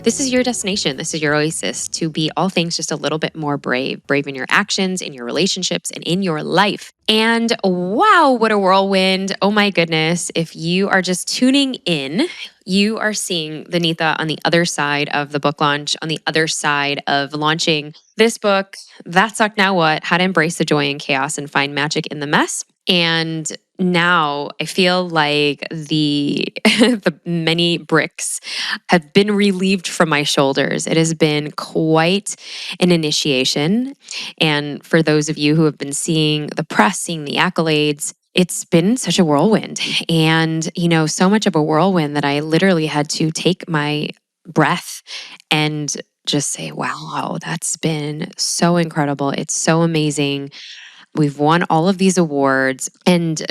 this is your destination. This is your oasis to be all things just a little bit more brave in your actions, in your relationships, and in your life. And wow, what a whirlwind. Oh my goodness. If you are just tuning in, you are seeing the Neeta on the other side of the book launch, on the other side of launching this book, That Sucked Now What? How to Embrace the Joy and Chaos and Find Magic in the Mess. And now I feel like the many bricks have been relieved from my shoulders. It has been quite an initiation. And for those of you who have been seeing the press, seeing the accolades, it's been such a whirlwind. And, so much of a whirlwind that I literally had to take my breath and just say, wow, that's been so incredible. It's so amazing. We've won all of these awards. And,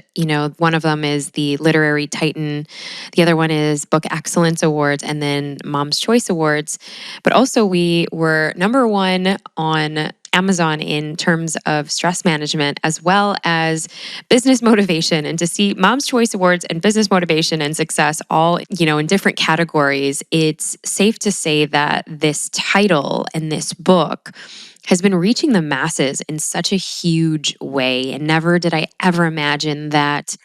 one of them is the Literary Titan. The other one is Book Excellence Awards and then Mom's Choice Awards. But also, we were number one on Amazon in terms of stress management as well as business motivation. And to see Mom's Choice Awards and business motivation and success all, in different categories, it's safe to say that this title and this book has been reaching the masses in such a huge way. And never did I ever imagine that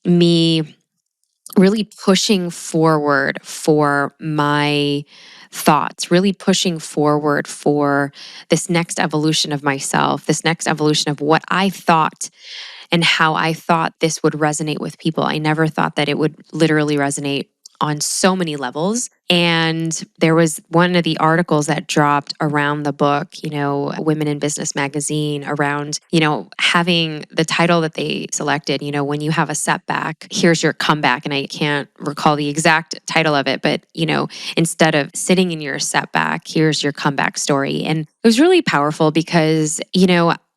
me really pushing forward for my thoughts, really pushing forward for this next evolution of myself, this next evolution of what I thought and how I thought this would resonate with people. I never thought that it would literally resonate on so many levels. And there was one of the articles that dropped around the book, Women in Business magazine, around, having the title that they selected, when you have a setback, here's your comeback. And I can't recall the exact title of it, but, instead of sitting in your setback, here's your comeback story. And it was really powerful because,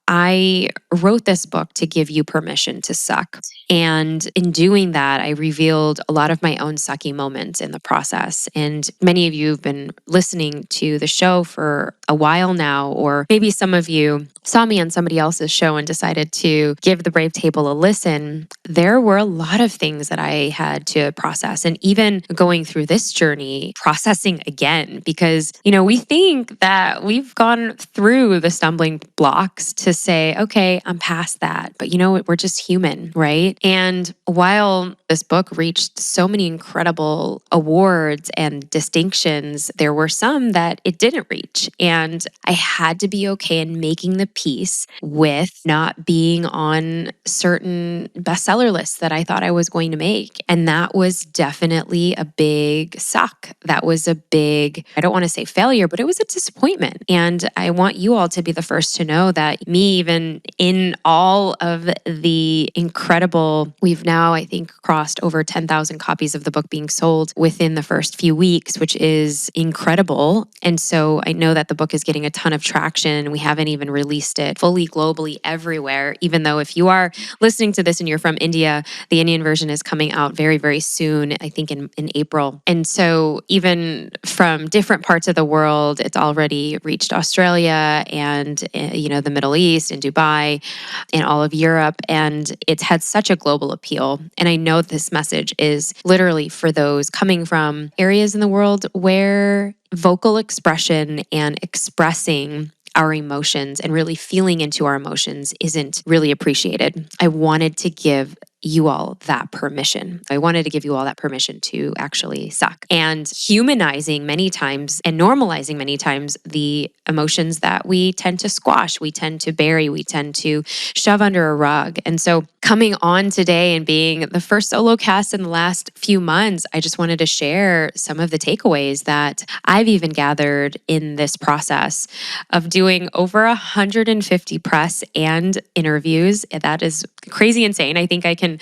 I wrote this book to give you permission to suck. And in doing that, I revealed a lot of my own sucky moments in the process. And many of you have been listening to the show for a while now, or maybe some of you saw me on somebody else's show and decided to give the Brave Table a listen. There were a lot of things that I had to process. And even going through this journey, processing again, because, we think that we've gone through the stumbling blocks to say, okay, I'm past that. But we're just human, right? And while this book reached so many incredible awards and distinctions, there were some that it didn't reach. And I had to be okay in making the peace with not being on certain bestseller lists that I thought I was going to make. And that was definitely a big suck. That was a big, I don't want to say failure, but it was a disappointment. And I want you all to be the first to know that me, even in all of the incredible, we've now, I think, crossed over 10,000 copies of the book being sold within the first few weeks, which is incredible. And so I know that the book is getting a ton of traction. We haven't even released it fully globally everywhere, even though if you are listening to this and you're from India, the Indian version is coming out very, very soon, I think in April. And so even from different parts of the world, it's already reached Australia and, the Middle East and Dubai and all of Europe. And it's had such a global appeal. And I know this message is literally for those coming from areas in the world where vocal expression and expressing our emotions and really feeling into our emotions isn't really appreciated. I wanted to give you all that permission. I wanted to give you all that permission to actually suck, and humanizing many times and normalizing many times the emotions that we tend to squash, we tend to bury, we tend to shove under a rug. And so coming on today and being the first solo cast in the last few months, I just wanted to share some of the takeaways that I've even gathered in this process of doing over 150 press and interviews. That is crazy insane. I think I can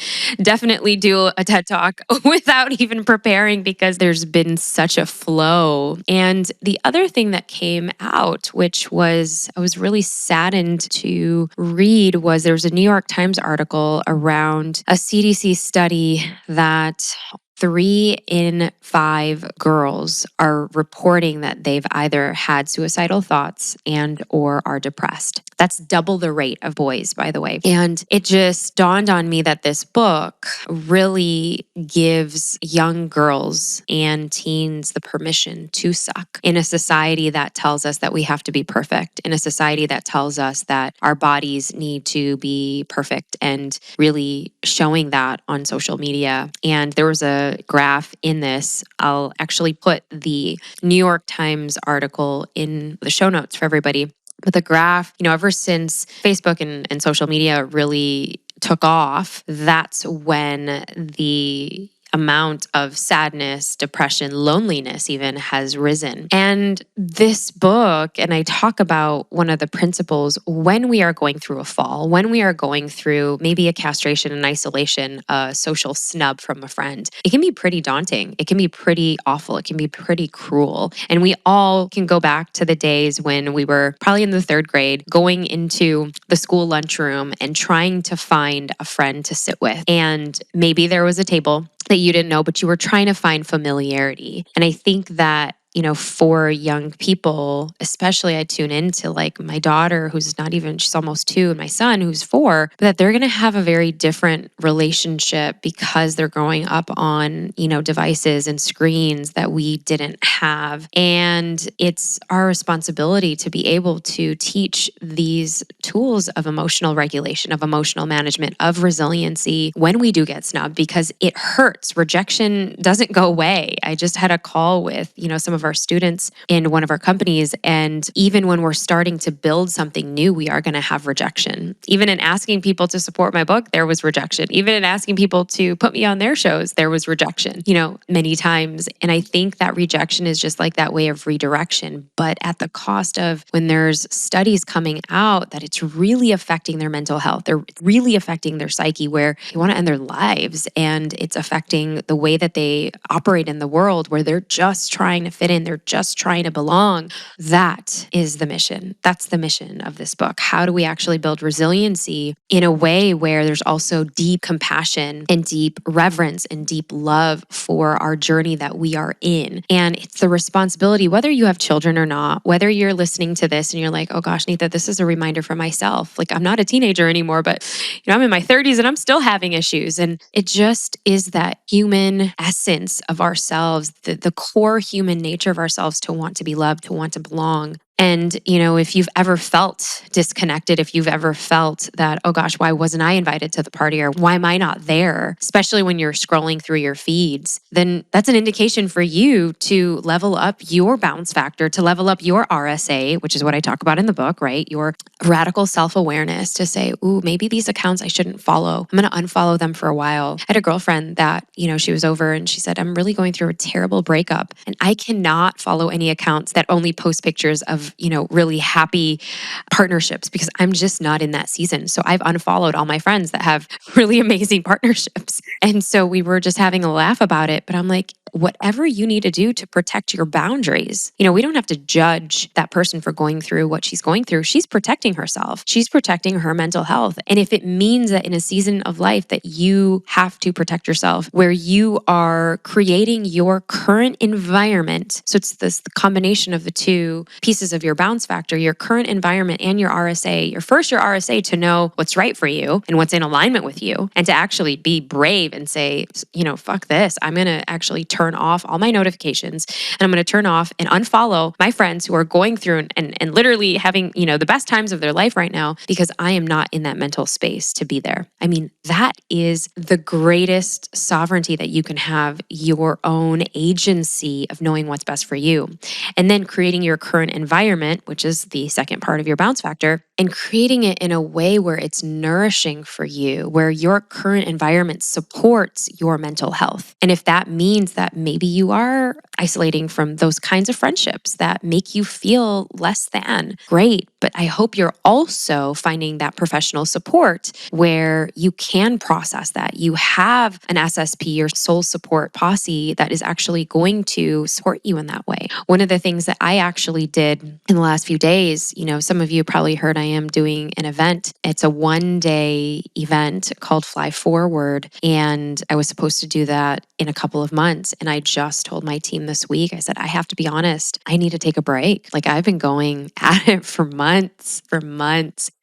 definitely do a TED Talk without even preparing because there's been such a flow. And the other thing that came out, which was I was really saddened to read, was there was a New York Times article around a CDC study that 3 in 5 girls are reporting that they've either had suicidal thoughts and or are depressed. That's double the rate of boys, by the way. And it just dawned on me that this book really gives young girls and teens the permission to suck in a society that tells us that we have to be perfect, in a society that tells us that our bodies need to be perfect, and really showing that on social media. And there was a graph in this. I'll actually put the New York Times article in the show notes for everybody. But the graph, ever since Facebook and social media really took off, that's when the amount of sadness, depression, loneliness even has risen. And this book, and I talk about one of the principles when we are going through a fall, when we are going through maybe a castration and isolation, a social snub from a friend, it can be pretty daunting. It can be pretty awful. It can be pretty cruel. And we all can go back to the days when we were probably in the 3rd grade, going into the school lunchroom and trying to find a friend to sit with. And maybe there was a table that you didn't know, but you were trying to find familiarity. And I think that, for young people, especially I tune into like my daughter, who's not even, she's almost 2, and my son, who's 4, that they're going to have a very different relationship because they're growing up on, devices and screens that we didn't have. And it's our responsibility to be able to teach these tools of emotional regulation, of emotional management, of resiliency when we do get snubbed, because it hurts. Rejection doesn't go away. I just had a call with, some of our students in one of our companies. And even when we're starting to build something new, we are going to have rejection. Even in asking people to support my book, there was rejection. Even in asking people to put me on their shows, there was rejection, many times. And I think that rejection is just like that way of redirection, but at the cost of, when there's studies coming out that it's really affecting their mental health, they're really affecting their psyche, where they want to end their lives. And it's affecting the way that they operate in the world, where they're just trying to fit in, they're just trying to belong. That is the mission. That's the mission of this book. How do we actually build resiliency in a way where there's also deep compassion and deep reverence and deep love for our journey that we are in? And it's the responsibility, whether you have children or not, whether you're listening to this and you're like, oh gosh, Neeta, this is a reminder for myself. Like, I'm not a teenager anymore, but I'm in my 30s and I'm still having issues. And it just is that human essence of ourselves, the core human nature of ourselves, to want to be loved, to want to belong. And, if you've ever felt disconnected, if you've ever felt that, oh gosh, why wasn't I invited to the party, or why am I not there, especially when you're scrolling through your feeds, then that's an indication for you to level up your bounce factor, to level up your RSA, which is what I talk about in the book, right? Your radical self-awareness, to say, ooh, maybe these accounts I shouldn't follow. I'm going to unfollow them for a while. I had a girlfriend that, she was over and she said, I'm really going through a terrible breakup, and I cannot follow any accounts that only post pictures of, really happy partnerships, because I'm just not in that season. So I've unfollowed all my friends that have really amazing partnerships. And so we were just having a laugh about it, but I'm like, whatever you need to do to protect your boundaries. We don't have to judge that person for going through what she's going through. She's protecting herself. She's protecting her mental health. And if it means that in a season of life that you have to protect yourself, where you are creating your current environment, so it's the combination of the two pieces of your bounce factor, your current environment and your RSA, your RSA, to know what's right for you and what's in alignment with you, and to actually be brave and say, fuck this. I'm going to actually turn off all my notifications, and I'm going to turn off and unfollow my friends who are going through and literally having, the best times of their life right now, because I am not in that mental space to be there. I mean, that is the greatest sovereignty that you can have, your own agency of knowing what's best for you. And then creating your current environment, which is the second part of your bounce factor, and creating it in a way where it's nourishing for you, where your current environment supports your mental health. And if that means that maybe you are isolating from those kinds of friendships that make you feel less than, great. But I hope you're also finding that professional support where you can process that. You have an SSP or soul support posse that is actually going to support you in that way. One of the things that I actually did in the last few days, some of you probably heard I am doing an event. It's a 1-day event called Fly Forward. And I was supposed to do that in a couple of months. And I just told my team this week, I said, I have to be honest, I need to take a break. Like I've been going at it for months,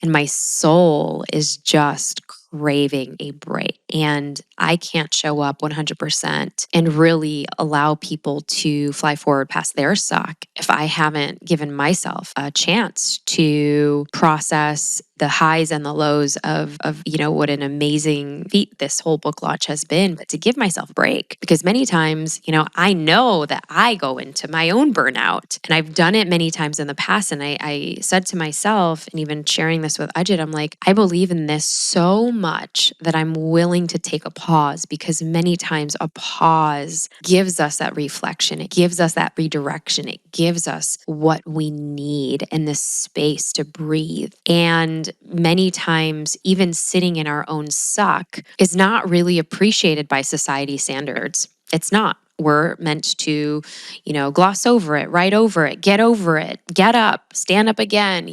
and my soul is just craving a break. And I can't show up 100% and really allow people to fly forward past their suck if I haven't given myself a chance to process the highs and the lows of what an amazing feat this whole book launch has been, but to give myself a break. Because many times, I know that I go into my own burnout, and I've done it many times in the past. And I said to myself, and even sharing this with Ajit, I'm like, I believe in this so much that I'm willing to take a pause, because many times a pause gives us that reflection. It gives us that redirection. It gives us what we need in this space to breathe. And many times, even sitting in our own suck is not really appreciated by society standards. It's not. We're meant to, gloss over it, write over it, get up, stand up again,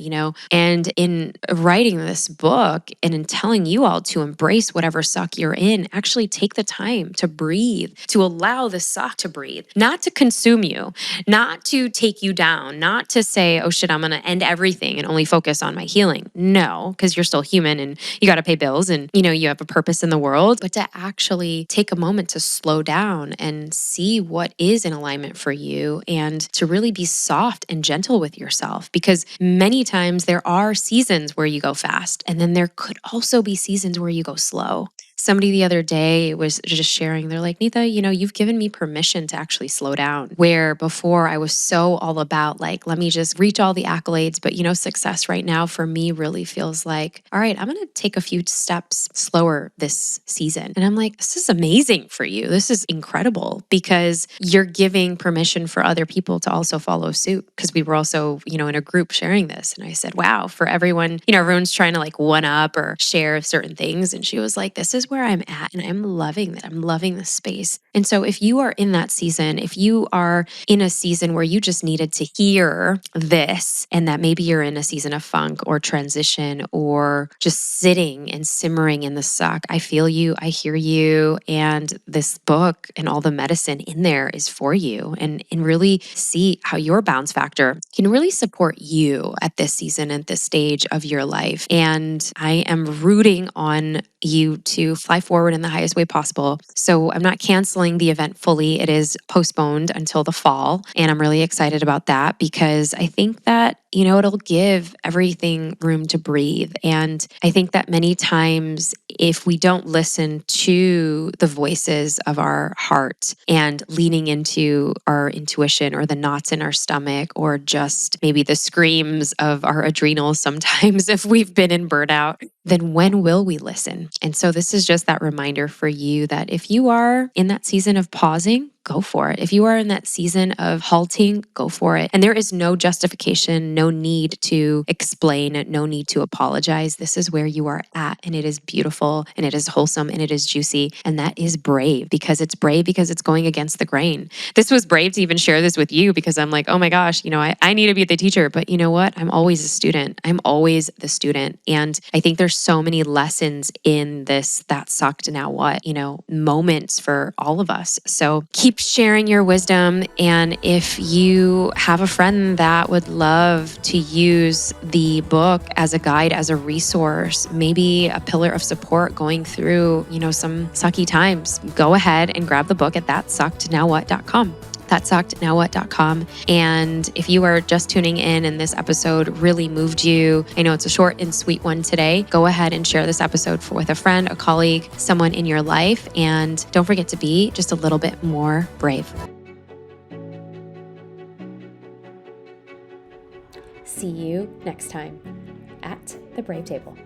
And in writing this book and in telling you all to embrace whatever suck you're in, actually take the time to breathe, to allow the suck to breathe, not to consume you, not to take you down, not to say, oh shit, I'm going to end everything and only focus on my healing. No, because you're still human and you got to pay bills and, you have a purpose in the world, but to actually take a moment to slow down and see what is in alignment for you and to really be soft and gentle with yourself. Because many times there are seasons where you go fast, and then there could also be seasons where you go slow. Somebody the other day was just sharing, they're like, Neeta, you've given me permission to actually slow down. Where before I was so all about like, let me just reach all the accolades. But success right now for me really feels like, all right, I'm going to take a few steps slower this season. And I'm like, this is amazing for you. This is incredible, because you're giving permission for other people to also follow suit. Because we were also, in a group sharing this. And I said, wow, for everyone, everyone's trying to like one up or share certain things. And she was like, this is where I'm at, and I'm loving that. I'm loving the space. And so if you are in that season, if you are in a season where you just needed to hear this, and that maybe you're in a season of funk or transition or just sitting and simmering in the suck, I feel you, I hear you. And this book and all the medicine in there is for you, and really see how your bounce factor can really support you at this season, at this stage of your life. And I am rooting on you to fly forward in the highest way possible. So I'm not canceling the event fully. It is postponed until the fall. And I'm really excited about that, because I think that, it'll give everything room to breathe. And I think that many times, if we don't listen to the voices of our heart and leaning into our intuition, or the knots in our stomach, or just maybe the screams of our adrenals sometimes, if we've been in burnout, then when will we listen? And so this is just that reminder for you that if you are in that season of pausing, go for it. If you are in that season of halting, go for it. And there is no justification, no need to explain, no need to apologize. This is where you are at, and it is beautiful, and it is wholesome, and it is juicy. And that is brave, because it's brave because it's going against the grain. This was brave to even share this with you, because I'm like, oh my gosh, I need to be the teacher, but you know what? I'm always a student. I'm always the student. And I think there's so many lessons in this that sucked, now what, moments for all of us. So keep sharing your wisdom. And if you have a friend that would love to use the book as a guide, as a resource, maybe a pillar of support going through, some sucky times, go ahead and grab the book at thatsuckednowwhat.com. thatsuckednowwhat.com. And if you are just tuning in and this episode really moved you, I know it's a short and sweet one today, go ahead and share this episode with a friend, a colleague, someone in your life. And don't forget to be just a little bit more brave. See you next time at the Brave Table.